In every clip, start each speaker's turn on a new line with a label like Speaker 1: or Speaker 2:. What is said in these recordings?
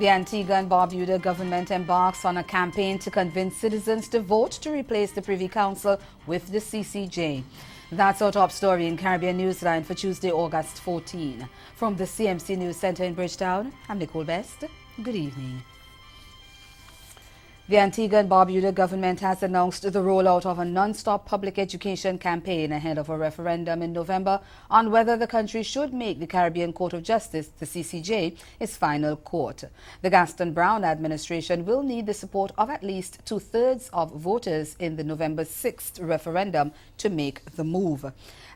Speaker 1: The Antigua and Barbuda government embarks on a campaign to convince citizens to vote to replace the Privy Council with the CCJ. That's our top story in Caribbean Newsline for Tuesday, August 14. From the CMC News Center in Bridgetown, I'm Nicole Best. Good evening. The Antigua and Barbuda government has announced the rollout of a non-stop public education campaign ahead of a referendum in November on whether the country should make the Caribbean Court of Justice, the CCJ, its final court. The Gaston Brown administration will need the support of at least two-thirds of voters in the November 6th referendum to make the move.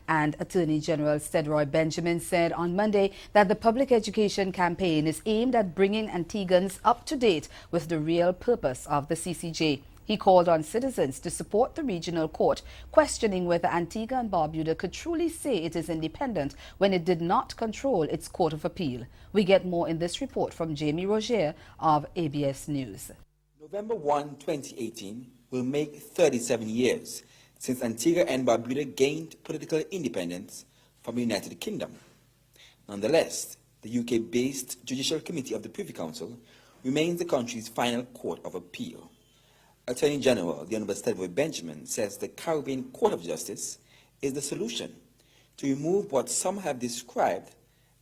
Speaker 1: And Attorney General Steadroy Benjamin said on Monday that the public education campaign is aimed at bringing Antiguans up to date with the real purpose of the CCJ. He called on citizens to support the regional court, questioning whether Antigua and Barbuda could truly say it is independent when it did not control its court of appeal. We get more in this report from Jamie Roger of ABS News.
Speaker 2: November 1, 2018 will make 37 years since Antigua and Barbuda gained political independence from the United Kingdom. Nonetheless, the UK-based Judicial Committee of the Privy Council remains the country's final court of appeal. Attorney General the Honourable Steadroy Benjamin says the Caribbean Court of Justice is the solution to remove what some have described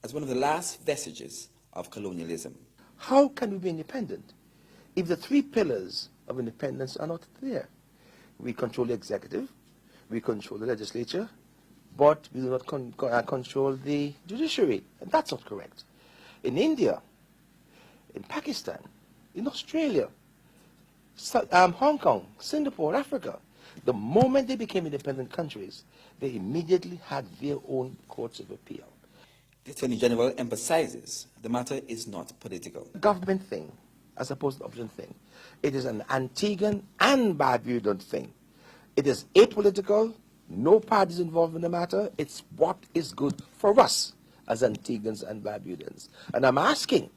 Speaker 2: as one of the last vestiges of colonialism.
Speaker 3: How can we be independent if the three pillars of independence are not there? We control the executive, we control the legislature, but we do not control the judiciary. And that's not correct. In India, in Pakistan, in Australia, Hong Kong, Singapore, Africa, the moment they became independent countries, they immediately had their own courts of appeal.
Speaker 2: The Attorney General emphasizes the matter is not political.
Speaker 3: Government thing, as opposed to option thing. It is an Antiguan and Barbudan thing. It is apolitical, no parties involved in the matter. It's what is good for us as Antiguans and Barbudans. And I'm asking,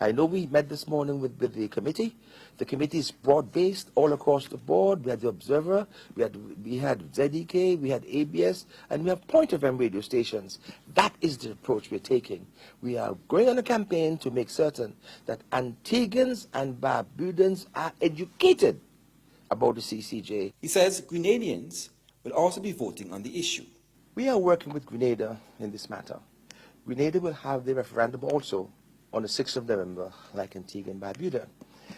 Speaker 3: I know we met this morning with the committee. The committee is broad-based all across the board. We had the Observer, we had ZDK, we had ABS, and we have Point of FM radio stations. That is the approach we're taking. We are going on a campaign to make certain that Antiguans and Barbudans are educated about the CCJ.
Speaker 2: He says Grenadians will also be voting on the issue.
Speaker 3: We are working with Grenada in this matter. Grenada will have their referendum also on the 6th of November, like Antigua and Barbuda.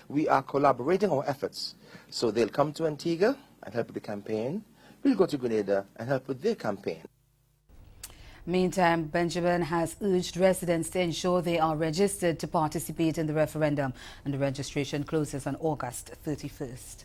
Speaker 3: We are collaborating our efforts. So they'll come to Antigua and help with the campaign. We'll go to Grenada and help with their campaign.
Speaker 1: Meantime, Benjamin has urged residents to ensure they are registered to participate in the referendum, and the registration closes on August 31st.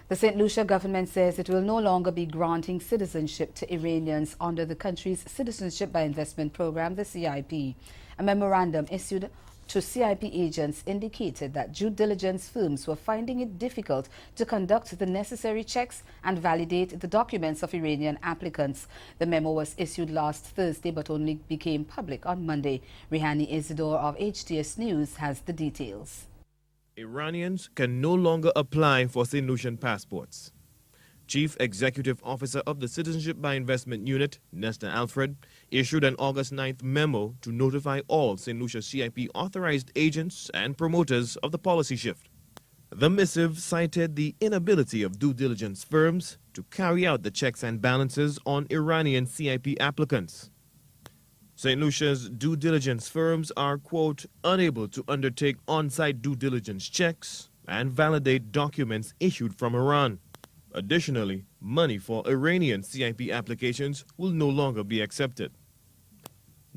Speaker 1: The St. Lucia government says it will no longer be granting citizenship to Iranians under the country's Citizenship by Investment Program, the CIP. A memorandum issued to CIP agents indicated that due diligence firms were finding it difficult to conduct the necessary checks and validate the documents of Iranian applicants. The memo was issued last Thursday but only became public on Monday. Rihani Isidore of HTS News has the details.
Speaker 4: Iranians can no longer apply for St. Lucian passports. Chief Executive Officer of the Citizenship by Investment Unit, Nesta Alfred, issued an August 9th memo to notify all St. Lucia CIP authorized agents and promoters of the policy shift. The missive cited the inability of due diligence firms to carry out the checks and balances on Iranian CIP applicants. St. Lucia's due diligence firms are, quote, unable to undertake on-site due diligence checks and validate documents issued from Iran. Additionally, money for Iranian CIP applications will no longer be accepted.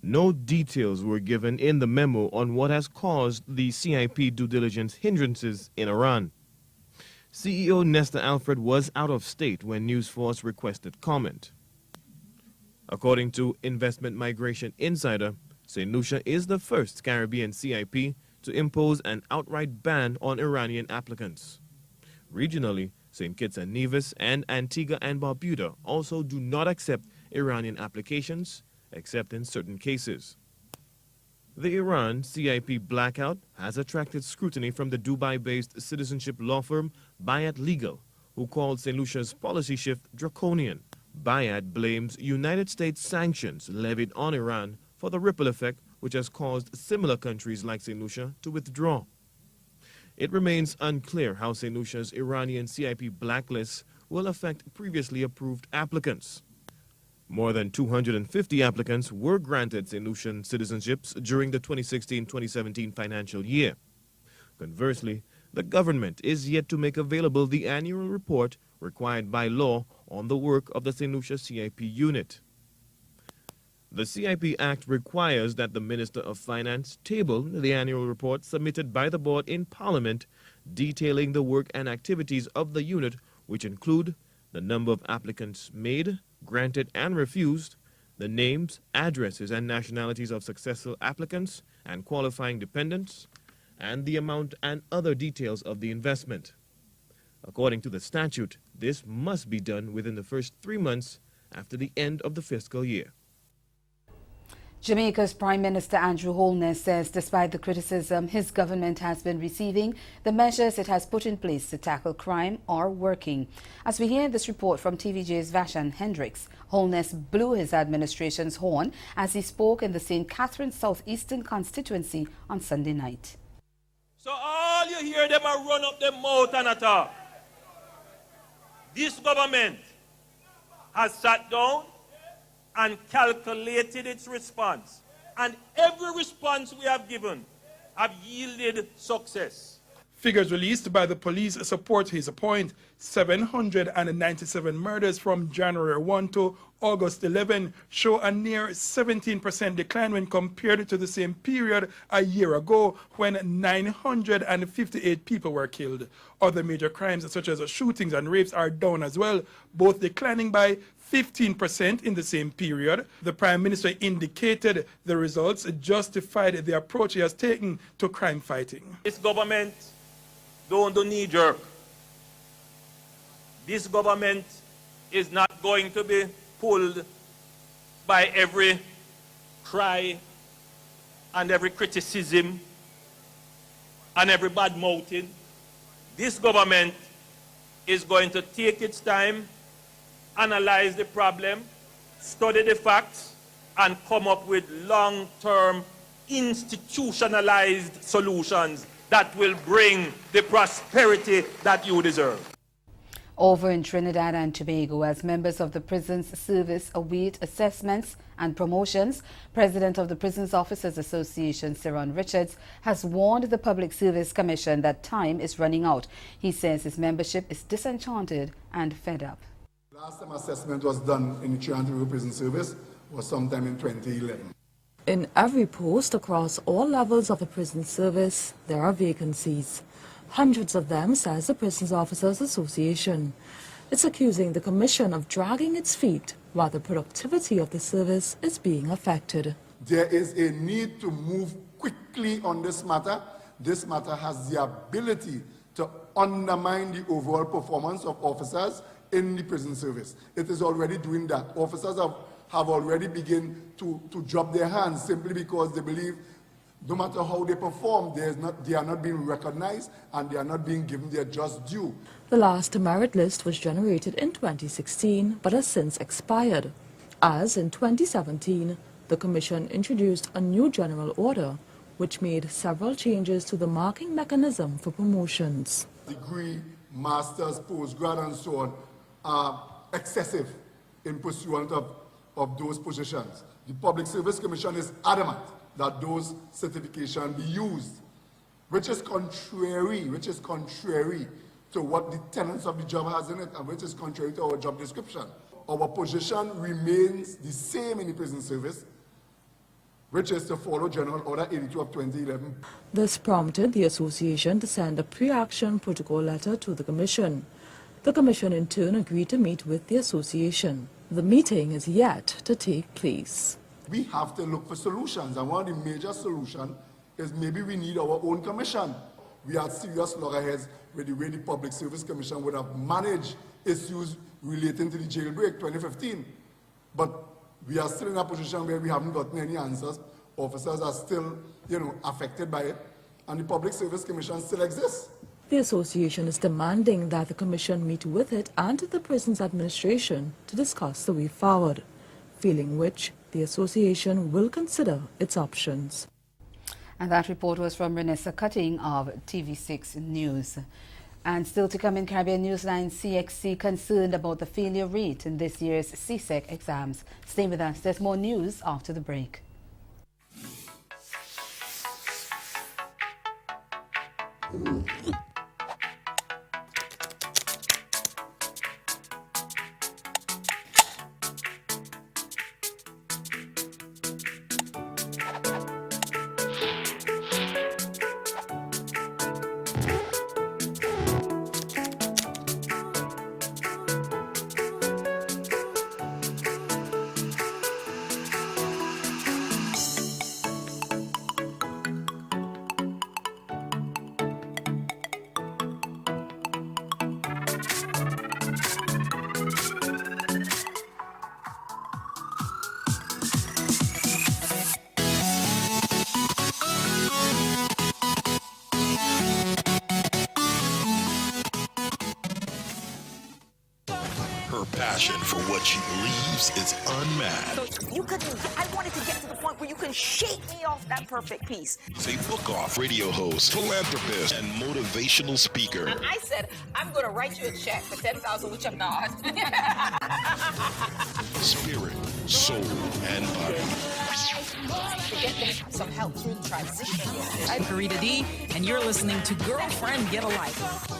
Speaker 4: No details were given in the memo on what has caused the CIP due diligence hindrances in Iran. CEO Nesta Alfred was out of state when News Force requested comment. According to Investment Migration Insider, St. Lucia is the first Caribbean CIP to impose an outright ban on Iranian applicants. Regionally, St. Kitts and Nevis and Antigua and Barbuda also do not accept Iranian applications, except in certain cases. The Iran CIP blackout has attracted scrutiny from the Dubai-based citizenship law firm Bayat Legal, who called St. Lucia's policy shift draconian. Bayat blames United States sanctions levied on Iran for the ripple effect which has caused similar countries like St. Lucia to withdraw. It remains unclear how St. Lucia's Iranian CIP blacklist will affect previously approved applicants. More than 250 applicants were granted St. Lucian citizenships during the 2016-2017 financial year. Conversely, the government is yet to make available the annual report required by law on the work of the St. Lucia CIP unit. The CIP Act requires that the Minister of Finance table the annual report submitted by the board in Parliament detailing the work and activities of the unit, which include the number of applicants made, granted and refused, the names, addresses and nationalities of successful applicants and qualifying dependents, and the amount and other details of the investment. According to the statute, this must be done within the first 3 months after the end of the fiscal year.
Speaker 1: Jamaica's Prime Minister Andrew Holness says despite the criticism his government has been receiving, the measures it has put in place to tackle crime are working. As we hear this report from TVJ's Vashan Hendricks, Holness blew his administration's horn as he spoke in the St. Catharines Southeastern constituency on Sunday night.
Speaker 5: So all you hear them are run up their mouth and attack. This government has sat down and calculated its response. And every response we have given have yielded success.
Speaker 6: Figures released by the police support his point. 797 murders from January 1 to August 11 show a near 17% decline when compared to the same period a year ago when 958 people were killed. Other major crimes such as shootings and rapes are down as well, both declining by 15% in the same period. The Prime Minister indicated the results justified the approach he has taken to crime fighting.
Speaker 5: This government don't do knee-jerk. This government is not going to be pulled by every cry and every criticism and every bad mouthing. This government is going to take its time, analyze the problem, study the facts, and come up with long-term institutionalized solutions that will bring the prosperity that you deserve.
Speaker 1: Over in Trinidad and Tobago, as members of the Prisons Service await assessments and promotions, President of the Prisons Officers Association, Ciron Richards, has warned the Public Service Commission that time is running out. He says his membership is disenchanted and fed up.
Speaker 7: Last time assessment was done in the Trinidad Prison Service was sometime in 2011.
Speaker 8: In every post across all levels of the prison service, there are vacancies. Hundreds of them, says the Prisons Officers Association. It's accusing the Commission of dragging its feet while the productivity of the service is being affected.
Speaker 7: There is a need to move quickly on this matter. This matter has the ability to undermine the overall performance of officers in the prison service. It is already doing that. Officers have already begun to drop their hands simply because they believe no matter how they perform, they are not being recognized and they are not being given their just due.
Speaker 8: The last merit list was generated in 2016 but has since expired, as in 2017 the Commission introduced a new general order which made several changes to the marking mechanism for promotions.
Speaker 7: Degree, masters, postgrad and so on are excessive in pursuit of those positions. The Public Service Commission is adamant that those certifications be used, which is contrary to what the tenets of the job has in it and which is contrary to our job description. Our position remains the same in the prison service, which is to follow General Order 82 of 2011.
Speaker 8: This prompted the association to send a pre-action protocol letter to the Commission. The Commission in turn agreed to meet with the association. The meeting is yet to take place.
Speaker 7: We have to look for solutions, and one of the major solutions is maybe we need our own commission. We had serious loggerheads with the way the Public Service Commission would have managed issues relating to the jailbreak 2015. But we are still in a position where we haven't gotten any answers. Officers are still, affected by it, and the Public Service Commission still exists.
Speaker 8: The association is demanding that the Commission meet with it and the prison's administration to discuss the way forward, failing which the association will consider its options.
Speaker 1: And that report was from Renessa Cutting of TV6 News. And still to come in Caribbean Newsline, CXC concerned about the failure rate in this year's CSEC exams. Stay with us. There's more news after the break.
Speaker 9: Passion for what she believes is unmatched.
Speaker 10: So I wanted to get to the point where you can shake me off that perfect piece.
Speaker 9: She's a book-off radio host, philanthropist, and motivational speaker.
Speaker 10: And I said, I'm going to write you a check for $10,000, which I'm not.
Speaker 9: Spirit, soul, and body.
Speaker 10: To get them some help through the transition.
Speaker 11: I'm Karita D, and you're listening to Girlfriend Get a Life.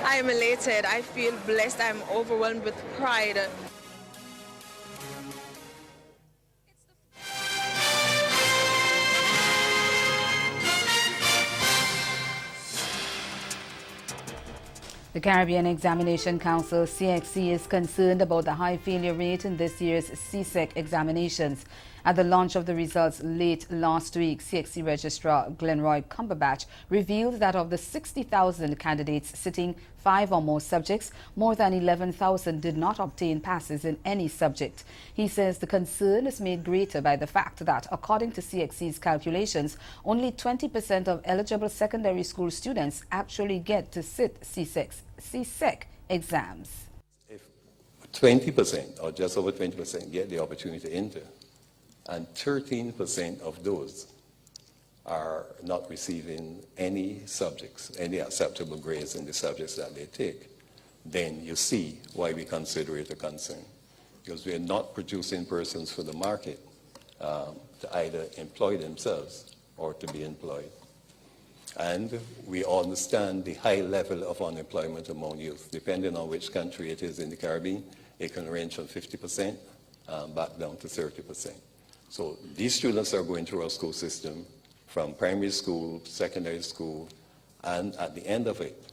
Speaker 12: I am elated. I feel blessed. I'm overwhelmed with pride.
Speaker 1: The Caribbean Examination Council, CXC, is concerned about the high failure rate in this year's CSEC examinations. At the launch of the results late last week, CXC Registrar Glenroy Cumberbatch revealed that of the 60,000 candidates sitting 5 or more subjects, more than 11,000 did not obtain passes in any subject. He says the concern is made greater by the fact that, according to CXC's calculations, only 20% of eligible secondary school students actually get to sit CSEC exams.
Speaker 13: If 20% or just over 20% get the opportunity to enter, and 13% of those are not receiving any subjects, any acceptable grades in the subjects that they take, then you see why we consider it a concern. Because we are not producing persons for the market to either employ themselves or to be employed. And we understand the high level of unemployment among youth. Depending on which country it is in the Caribbean, it can range from 50% back down to 30%. So these students are going through our school system from primary school, secondary school, and at the end of it,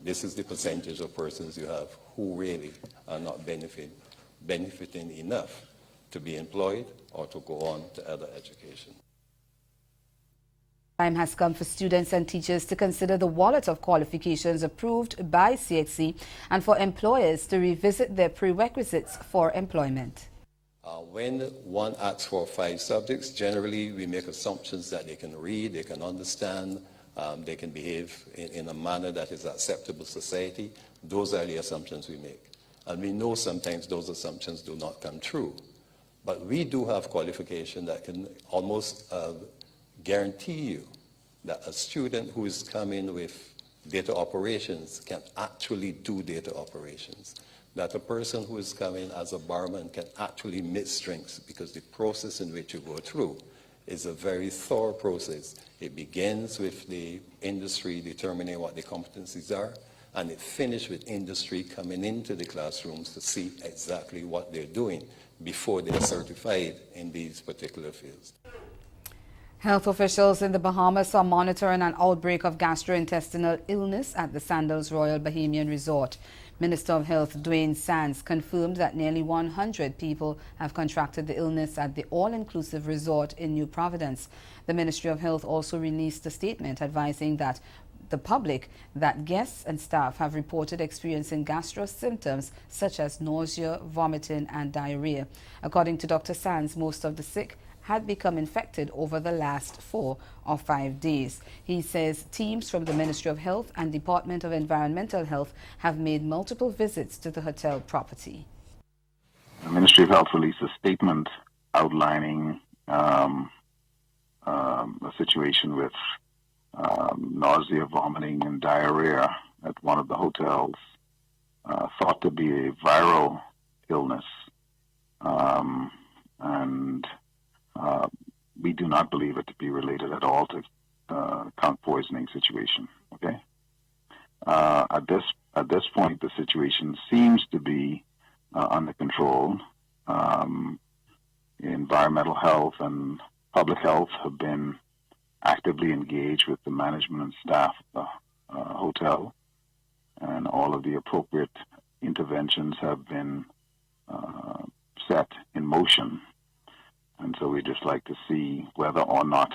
Speaker 13: this is the percentage of persons you have who really are not benefiting enough to be employed or to go on to other education.
Speaker 1: Time has come for students and teachers to consider the wallet of qualifications approved by CXC and for employers to revisit their prerequisites for employment.
Speaker 13: When one asks for 5 subjects, generally we make assumptions that they can read, they can understand, they can behave in a manner that is acceptable to society. Those are the assumptions we make. And we know sometimes those assumptions do not come true. But we do have qualification that can almost guarantee you that a student who is coming with data operations can actually do data operations. That a person who is coming as a barman can actually mix drinks, because the process in which you go through is a very thorough process. It begins with the industry determining what the competencies are, and it finishes with industry coming into the classrooms to see exactly what they're doing before they're certified in these particular fields.
Speaker 1: Health officials in the Bahamas are monitoring an outbreak of gastrointestinal illness at the Sandals Royal Bahamian Resort. Minister of Health Dwayne Sands confirmed that nearly 100 people have contracted the illness at the all-inclusive resort in New Providence. The Ministry of Health also released a statement advising that the public that guests and staff have reported experiencing gastro symptoms such as nausea, vomiting and diarrhea. According to Dr. Sands, most of the sick had become infected over the last 4 or 5 days. He says teams from the Ministry of Health and Department of Environmental Health have made multiple visits to the hotel property.
Speaker 14: The Ministry of Health released a statement outlining a situation with nausea, vomiting, and diarrhea at one of the hotels, thought to be a viral illness, and we do not believe it to be related at all to conch poisoning situation. Okay. At this point, the situation seems to be under control. Environmental health and public health have been actively engaged with the management and staff of the hotel, and all of the appropriate interventions have been set in motion. And so we just like to see whether or not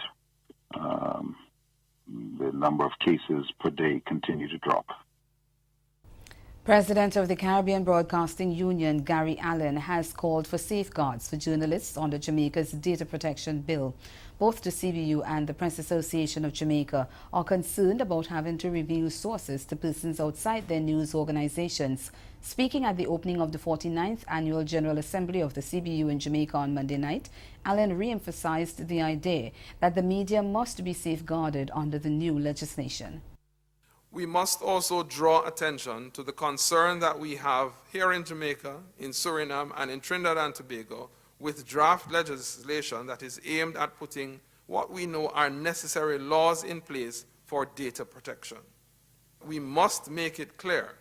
Speaker 14: the number of cases per day continue to drop.
Speaker 1: President of the Caribbean Broadcasting Union, Gary Allen, has called for safeguards for journalists under Jamaica's Data Protection Bill. Both the CBU and the Press Association of Jamaica are concerned about having to reveal sources to persons outside their news organizations. Speaking at the opening of the 49th Annual General Assembly of the CBU in Jamaica on Monday night, Allen re-emphasized the idea that the media must be safeguarded under the new legislation.
Speaker 15: We must also draw attention to the concern that we have here in Jamaica, in Suriname, and in Trinidad and Tobago with draft legislation that is aimed at putting what we know are necessary laws in place for data protection. We must make it clear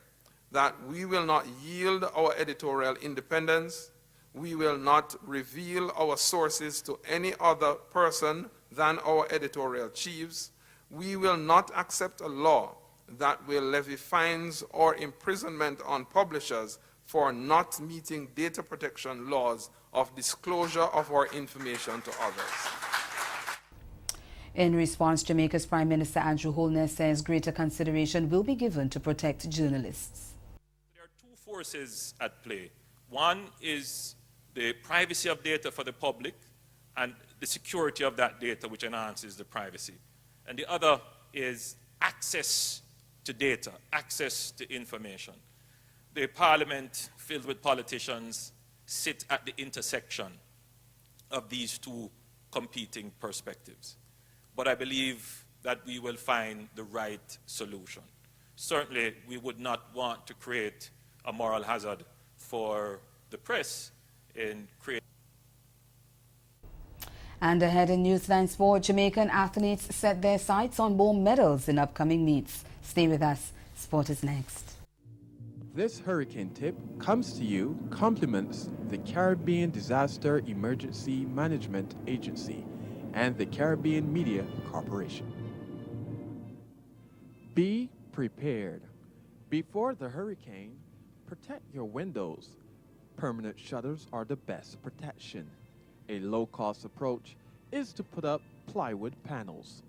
Speaker 15: that we will not yield our editorial independence, we will not reveal our sources to any other person than our editorial chiefs, we will not accept a law that will levy fines or imprisonment on publishers for not meeting data protection laws of disclosure of our information to others.
Speaker 1: In response, Jamaica's Prime Minister Andrew Holness says greater consideration will be given to protect journalists.
Speaker 5: There are two forces at play. One is the privacy of data for the public and the security of that data, which enhances the privacy. And the other is access to data, access to information. The parliament filled with politicians sit at the intersection of these two competing perspectives. But I believe that we will find the right solution. Certainly, we would not want to create a moral hazard for the press in creating.
Speaker 1: And ahead in Newsline Sport, Jamaican athletes set their sights on more medals in upcoming meets. Stay with us. Sport is next.
Speaker 16: This hurricane tip comes to you compliments the Caribbean Disaster Emergency Management Agency and the Caribbean Media Corporation. Be prepared. Before the hurricane, protect your windows. Permanent shutters are the best protection. A low-cost approach is to put up plywood panels.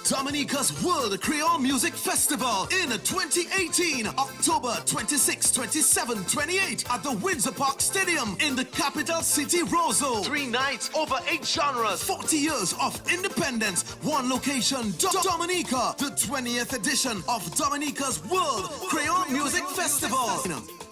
Speaker 17: Dominica's World Creole Music Festival in 2018, October 26, 27, 28 at the Windsor Park Stadium in the capital city, Roseau. 3 nights, over 8 genres, 40 years of independence, one location, Dominica, the 20th edition of Dominica's World Creole Music Festival.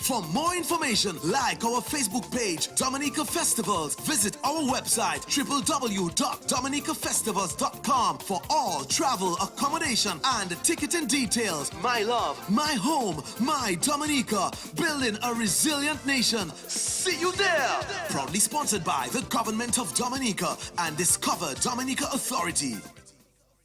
Speaker 17: For more information, like our Facebook page, Dominica Festivals. Visit our website, www.dominicafestivals.com for all travel, accommodation, and ticketing details. My love, my home, my Dominica. Building a resilient nation. See you there. Proudly sponsored by the Government of Dominica and Discover Dominica Authority.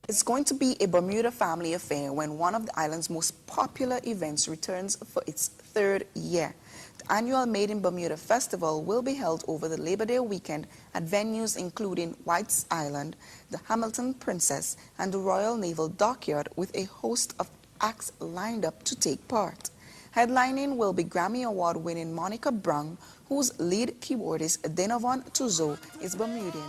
Speaker 18: It's going to be a Bermuda family affair when one of the island's most popular events returns for its 3rd year. The annual Made in Bermuda Festival will be held over the Labor Day weekend at venues including White's Island, the Hamilton Princess, and the Royal Naval Dockyard, with a host of acts lined up to take part. Headlining will be Grammy Award-winning Monica Brown, whose lead keyboardist Denovan Tuzo is Bermudian.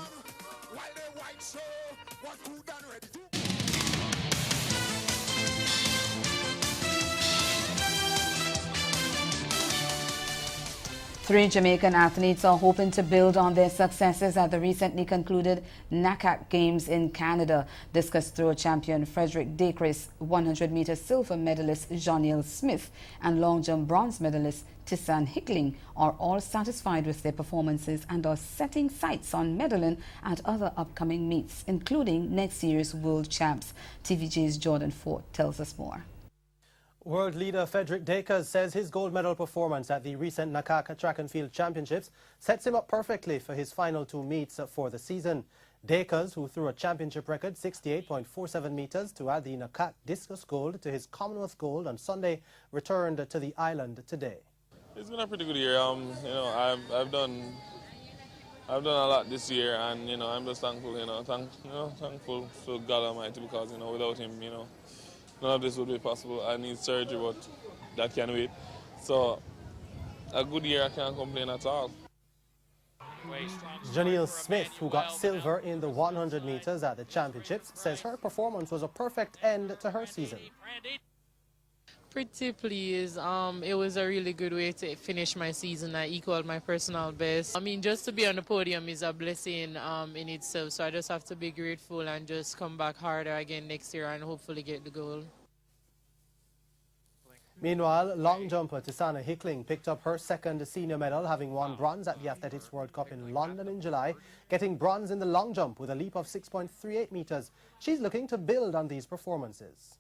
Speaker 1: Three Jamaican athletes are hoping to build on their successes at the recently concluded NACAC Games in Canada. Discus throw champion Frederick Dacres, 100-meter silver medalist Joniel Smith, and long jump bronze medalist Tisan Hickling are all satisfied with their performances and are setting sights on medaling at other upcoming meets, including next year's World Champs. TVJ's Jordan Ford tells us more.
Speaker 19: World leader Frederick Dacres says his gold medal performance at the recent NACAC Track and Field Championships sets him up perfectly for his final two meets for the season. Dacres, who threw a championship record 68.47 meters to add the NACAC discus gold to his Commonwealth gold on Sunday, returned to the island today.
Speaker 20: It's been a pretty good year. I've done a lot this year, and I'm just thankful. Thankful to God Almighty, because without him, none of this would be possible. I need surgery, but that can wait. So, a good year, I can't complain at all.
Speaker 19: Joniel Smith, who got silver in the 100 meters at the championships, says her performance was a perfect end to her season.
Speaker 12: Pretty pleased. It was a really good way to finish my season. I equaled my personal best. Just to be on the podium is a blessing in itself. So I just have to be grateful and just come back harder again next year and hopefully get the gold.
Speaker 19: Meanwhile, long jumper Tisana Hickling picked up her second senior medal, having won bronze at the Athletics World Cup in London in July, getting bronze in the long jump with a leap of 6.38 meters. She's looking to build on these performances.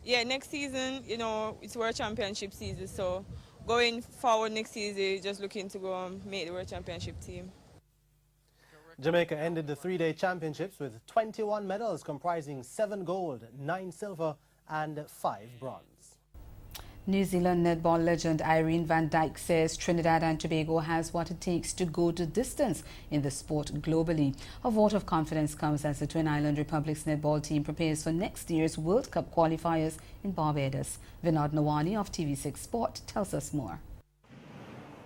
Speaker 12: Yeah, next season, it's World Championship season, so going forward next season, just looking to go and make the World Championship team.
Speaker 19: Jamaica ended the three-day championships with 21 medals comprising 7 gold, 9 silver and 5 bronze.
Speaker 1: New Zealand netball legend Irene van Dijk says Trinidad and Tobago has what it takes to go the distance in the sport globally. A vote of confidence comes as the Twin Island Republic's netball team prepares for next year's World Cup qualifiers in Barbados. Vinod Nawani of TV6 Sport tells us more.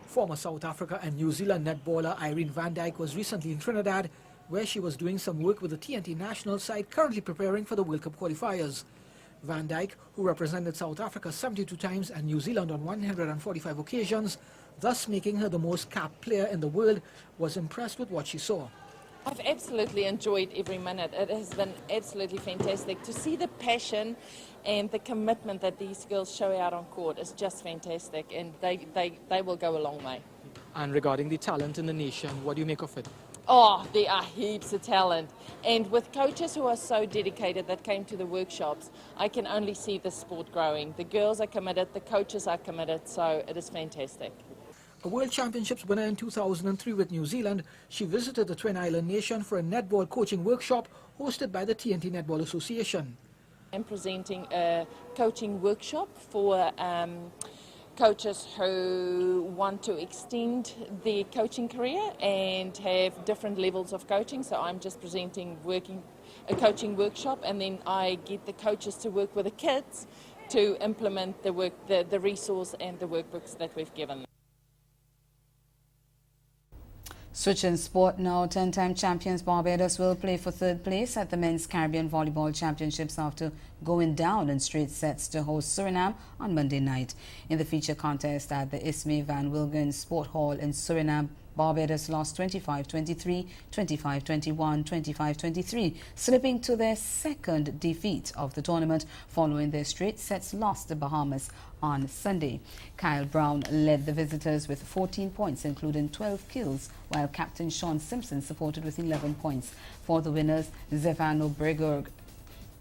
Speaker 21: Former South Africa and New Zealand netballer Irene van Dijk was recently in Trinidad, where she was doing some work with the TNT national side currently preparing for the World Cup qualifiers. Van Dijk, who represented South Africa 72 times and New Zealand on 145 occasions, thus making her the most capped player in the world, was impressed with what she saw.
Speaker 22: I've absolutely enjoyed every minute. It has been absolutely fantastic. To see the passion and the commitment that these girls show out on court is just fantastic, and they will go a long way.
Speaker 21: And regarding the talent in the nation, what do you make of it?
Speaker 22: Oh, there are heaps of talent. And with coaches who are so dedicated that came to the workshops, I can only see the sport growing. The girls are committed, the coaches are committed, so it is fantastic.
Speaker 21: A World Championships winner in 2003 with New Zealand, she visited the Twin Island nation for a netball coaching workshop hosted by the TNT Netball Association.
Speaker 22: I'm presenting a coaching workshop for coaches who want to extend their coaching career and have different levels of coaching. So I'm just presenting a coaching workshop, and then I get the coaches to work with the kids to implement the resource and the workbooks that we've given them.
Speaker 1: Switching sport now, 10-time champions Barbados will play for third place at the Men's Caribbean Volleyball Championships after going down in straight sets to host Suriname on Monday night. In the feature contest at the Ismay Van Wilgen Sport Hall in Suriname, Barbados lost 25-23, 25-21, 25-23, slipping to their second defeat of the tournament following their straight sets loss to Bahamas on Sunday. Kyle Brown led the visitors with 14 points, including 12 kills, while Captain Sean Simpson supported with 11 points. For the winners, Zevano Bregerg,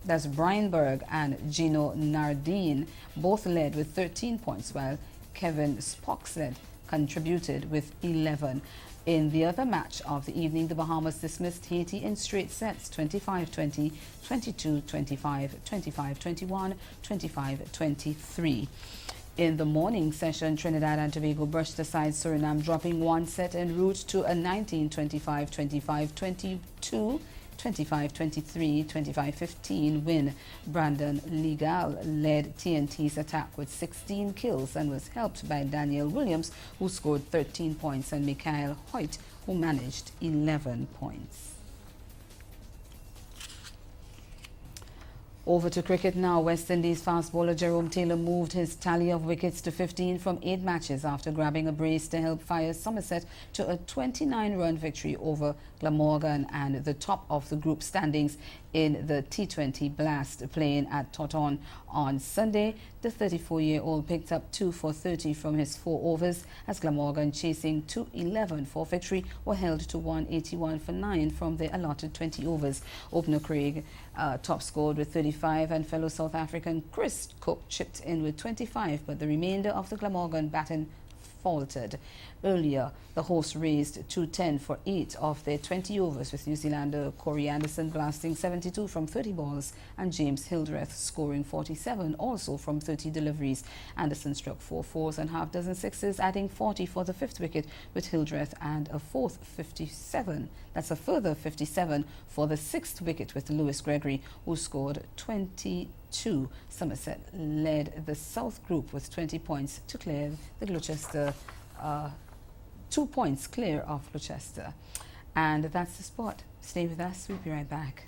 Speaker 1: that's Brian Berg, and Gino Nardine both led with 13 points, while Kevin Spoxled contributed with 11. In the other match of the evening, the Bahamas dismissed Haiti in straight sets, 25-20, 22-25, 25-21, 25-23. In the morning session, Trinidad and Tobago brushed aside Suriname, dropping one set en route to a 19-25, 25-22, 25-23, 25-15 win. Brandon Legal led TNT's attack with 16 kills and was helped by Daniel Williams, who scored 13 points, and Mikhail Hoyt, who managed 11 points. Over to cricket now. West Indies fast bowler Jerome Taylor moved his tally of wickets to 15 from 8 matches after grabbing a brace to help fire Somerset to a 29-run victory over Glamorgan and the top of the group standings in the T20 Blast. Playing at Taunton on Sunday, the 34-year-old picked up 2 for 30 from his 4 overs as Glamorgan, chasing 211 for victory, were held to 181 for 9 from the allotted 20 overs. Opener Craig top scored with 35 and fellow South African Chris Cook chipped in with 25, but the remainder of the Glamorgan baton faltered. Earlier, the hosts raised 210 for 8 of their 20 overs, with New Zealander Corey Anderson blasting 72 from 30 balls and James Hildreth scoring 47 also from 30 deliveries. Anderson struck 4 fours and half dozen sixes, adding 40 for the 5th wicket, with Hildreth and a fourth 57. That's a further 57 for the 6th wicket, with Lewis Gregory, who scored 22. Somerset led the South group with 20 points to clear the Gloucester 2 points clear of Gloucester. And that's the spot. Stay with us. We'll be right back.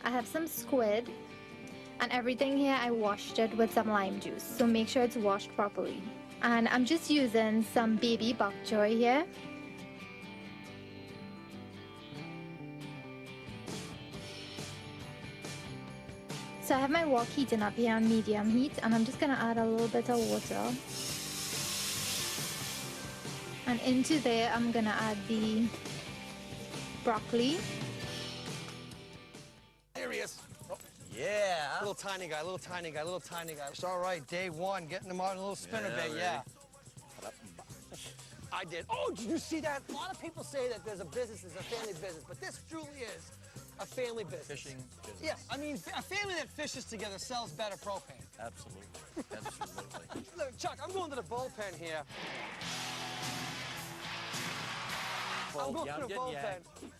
Speaker 2: I have some squid, and everything here I washed it with some lime juice, so make sure it's washed properly. And I'm just using some baby bok choy here. So I have my wok heating up here on medium heat, and I'm just going to add a little bit of water. And into there, I'm going to add the broccoli.
Speaker 3: Serious. Oh, yeah. Little tiny guy, little tiny guy, little tiny guy. It's all right, day one, getting them out in a little spinner bait, yeah. I did. Oh, did you see that? A lot of people say that there's a business, there's a family business, but this truly is a family business.
Speaker 23: Fishing business.
Speaker 3: Yeah, I mean, a family that fishes together sells better propane.
Speaker 23: Absolutely. Absolutely.
Speaker 3: Look, Chuck, I'm going to the bullpen here. I'm going to the bullpen.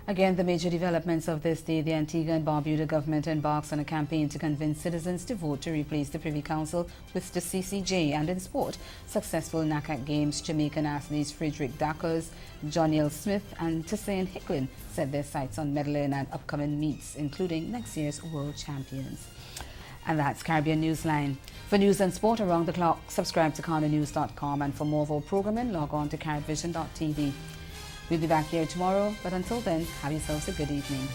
Speaker 1: Again, the major developments of this day: the Antigua and Barbuda government embarks on a campaign to convince citizens to vote to replace the Privy Council with the CCJ. And in sport, successful NACAC Games Jamaican athletes Frederick Dackers, Johniel Smith and Tessain Hicklin set their sights on medaling at upcoming meets, including next year's World Champions. And that's Caribbean Newsline. For news and sport around the clock, subscribe to CarnaNews.com, and for more of our programming, log on to caribvision.tv. We'll be back here tomorrow, but until then, have yourselves a good evening.